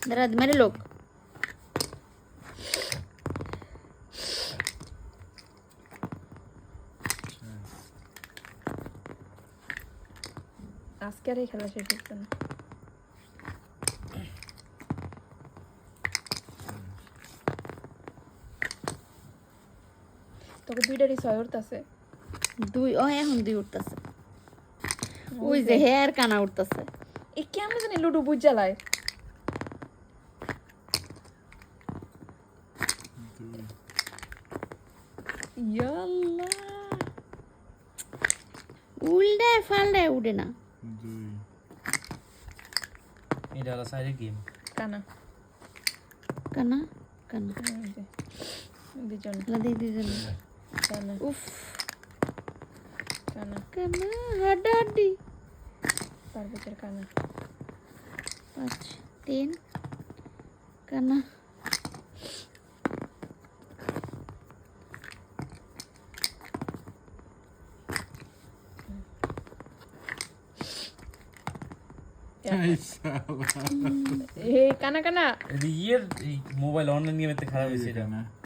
দাঁড়া মেরে লোক আজকে আর এই খেলা শেষ হচ্ছে না। তোকে দুইটারই 6 উঠতেছে। দুই ও এখন দুই উঠতেছে ওই যে হেয়ার কানা উঠতেছে এই কেমন জানি লুডু বুঝ জ্বালায়। ইয়াল্লা উল্টায় ফাল্টায় উঠে না এটা হলো সাইডে গেম। কানা কানা কানা দুজন লাদি দিজন কানা উফ কানা কানা হাড্ডি তার ভিতরে কানা 5 3 কানা এই কানা কানা এই মোবাইল অনলাইন গেমেতে খারাপ হয়েছে এটা।